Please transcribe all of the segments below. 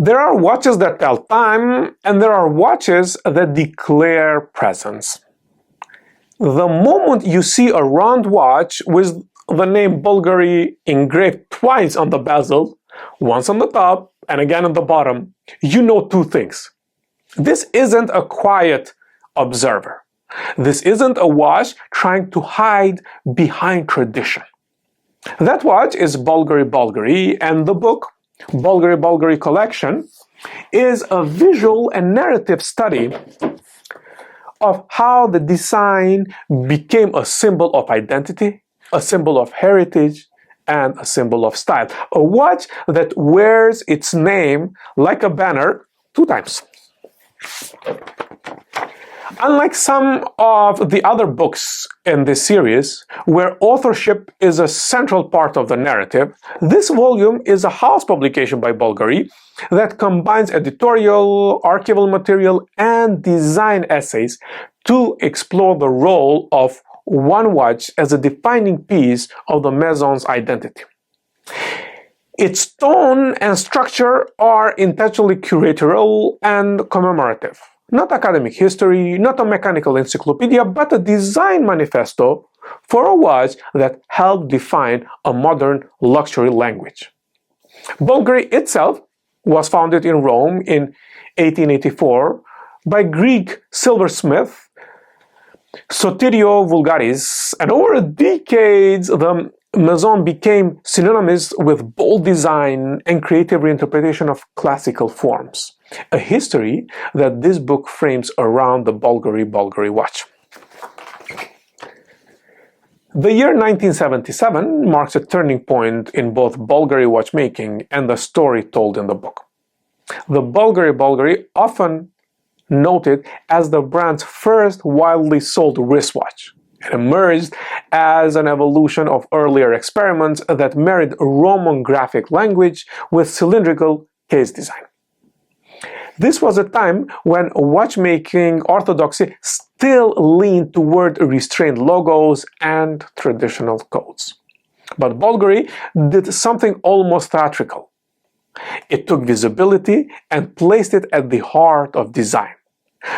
There are watches that tell time, and there are watches that declare presence. The moment you see a round watch with the name Bvlgari engraved twice on the bezel, once on the top and again on the bottom, you know two things. This isn't a quiet observer. This isn't a watch trying to hide behind tradition. That watch is Bvlgari Bvlgari, and the book, Bvlgari Bvlgari Collection, is a visual and narrative study of how the design became a symbol of identity, a symbol of heritage, and a symbol of style. A watch that wears its name like a banner two times. Unlike some of the other books in this series, where authorship is a central part of the narrative, this volume is a house publication by Bvlgari that combines editorial, archival material, and design essays to explore the role of one watch as a defining piece of the Maison's identity. Its tone and structure are intentionally curatorial and commemorative. Not academic history, not a mechanical encyclopedia, but a design manifesto for a watch that helped define a modern luxury language. Bvlgari itself was founded in Rome in 1884 by Greek silversmith Sotirio Vulgaris, and over decades the Maison became synonymous with bold design and creative reinterpretation of classical forms, a history that this book frames around the Bvlgari Bvlgari watch. The year 1977 marks a turning point in both Bvlgari watchmaking and the story told in the book. The Bvlgari Bvlgari, often noted as the brand's first widely sold wristwatch, it emerged as an evolution of earlier experiments that married Roman graphic language with cylindrical case design. This was a time when watchmaking orthodoxy still leaned toward restrained logos and traditional codes. But Bvlgari did something almost theatrical. It took visibility and placed it at the heart of design.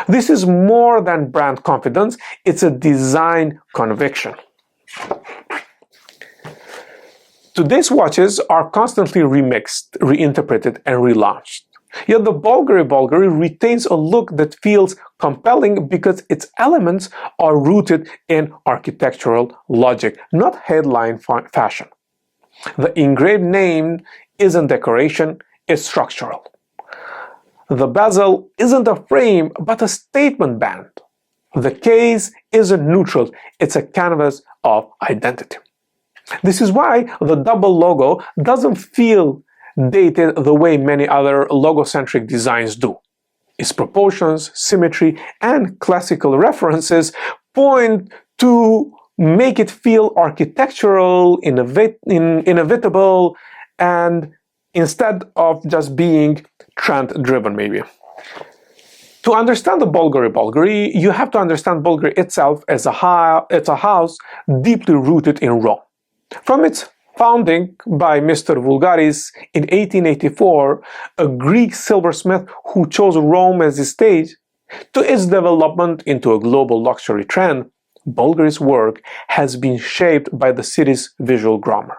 This is more than brand confidence, it's a design conviction. Today's watches are constantly remixed, reinterpreted, and relaunched. Yet the Bvlgari Bvlgari retains a look that feels compelling because its elements are rooted in architectural logic, not headline fashion. The engraved name isn't decoration, it's structural. The bezel isn't a frame, but a statement band. The case isn't neutral, it's a canvas of identity. This is why the double logo doesn't feel dated the way many other logocentric designs do. Its proportions, symmetry, and classical references point to make it feel architectural, inevitable, and instead of just being trend-driven, maybe. To understand the Bvlgari Bvlgari, you have to understand Bvlgari itself as a house deeply rooted in Rome. From its founding by Mr. Vulgaris in 1884, a Greek silversmith who chose Rome as his stage, to its development into a global luxury trend, Bvlgari's work has been shaped by the city's visual grammar.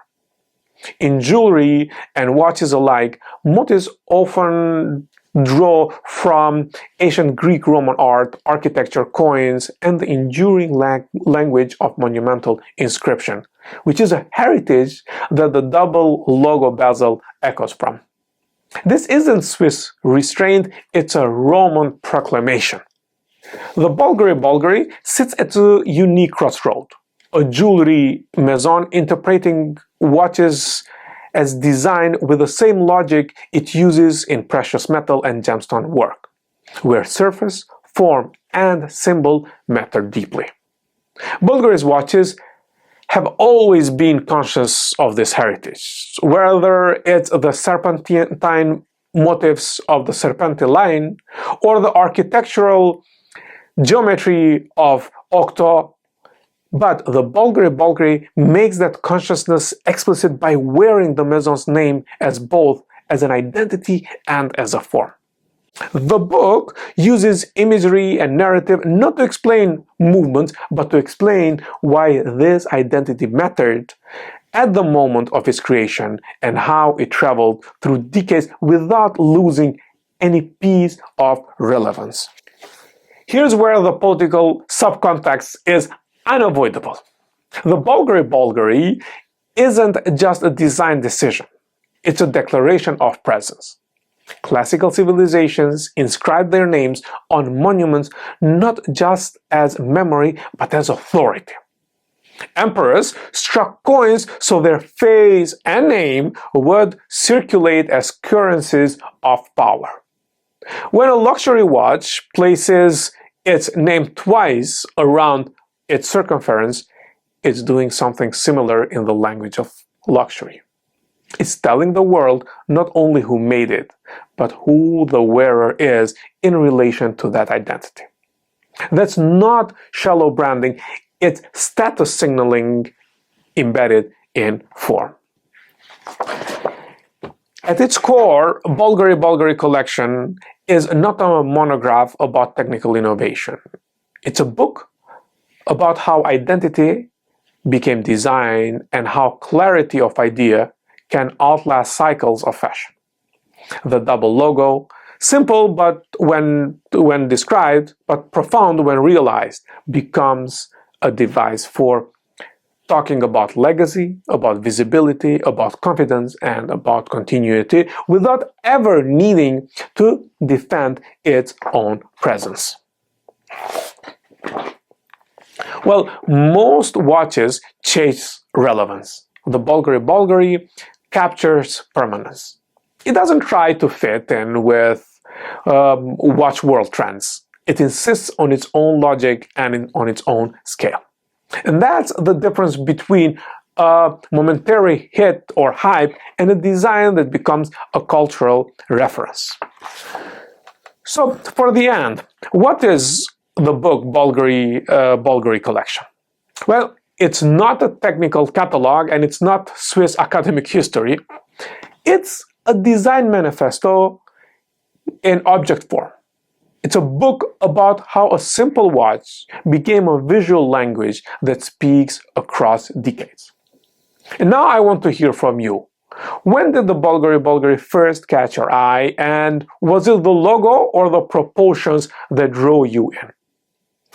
In jewelry and watches alike, motifs often draw from ancient Greek Roman art, architecture, coins, and the enduring language of monumental inscription, which is a heritage that the double logo bezel echoes from. This isn't Swiss restraint, it's a Roman proclamation. The Bvlgari Bvlgari sits at a unique crossroad. A jewelry maison interpreting watches as design with the same logic it uses in precious metal and gemstone work, where surface, form, and symbol matter deeply. Bvlgari's watches have always been conscious of this heritage, whether it's the serpentine motifs of the Serpentine line or the architectural geometry of octo. But the Bvlgari Bvlgari makes that consciousness explicit by wearing the Maison's name as both as an identity and as a form. The book uses imagery and narrative not to explain movements, but to explain why this identity mattered at the moment of its creation and how it traveled through decades without losing any piece of relevance. Here's where the political subcontext is unavoidable. The Bvlgari Bvlgari isn't just a design decision, it's a declaration of presence. Classical civilizations inscribed their names on monuments not just as memory but as authority. Emperors struck coins so their face and name would circulate as currencies of power. When a luxury watch places its name twice around its circumference, it's doing something similar in the language of luxury. It's telling the world not only who made it, but who the wearer is in relation to that identity. That's not shallow branding, it's status signaling embedded in form. At its core, Bvlgari Bvlgari Collection is not a monograph about technical innovation. It's a book about how identity became design and how clarity of idea can outlast cycles of fashion. The double logo, simple but when described, but profound when realized, becomes a device for talking about legacy, about visibility, about confidence, and about continuity without ever needing to defend its own presence. Well, most watches chase relevance. The Bvlgari Bvlgari captures permanence. It doesn't try to fit in with watch world trends. It insists on its own logic and on its own scale. And that's the difference between a momentary hit or hype and a design that becomes a cultural reference. So, for the end, what is the book Bvlgari Collection? Well, it's not a technical catalog and it's not Swiss academic history. It's a design manifesto in object form. It's a book about how a simple watch became a visual language that speaks across decades. And now I want to hear from you. When did the Bvlgari Bvlgari first catch your eye, and was it the logo or the proportions that drew you in?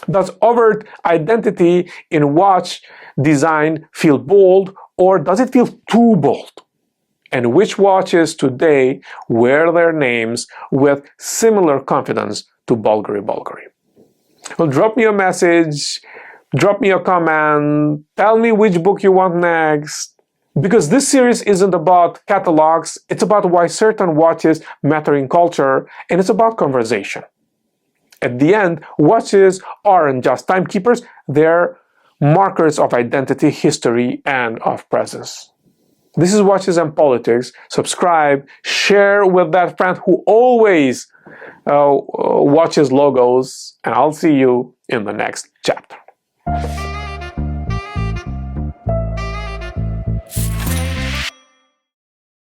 Does overt identity in watch design feel bold, or does it feel too bold? And which watches today wear their names with similar confidence to Bvlgari Bvlgari? Well, drop me a message, drop me a comment, tell me which book you want next. Because this series isn't about catalogs, it's about why certain watches matter in culture, and it's about conversation. At the end, watches aren't just timekeepers, they're markers of identity, history, and of presence. This is Watches and Politics. Subscribe, share with that friend who always watches logos, and I'll see you in the next chapter.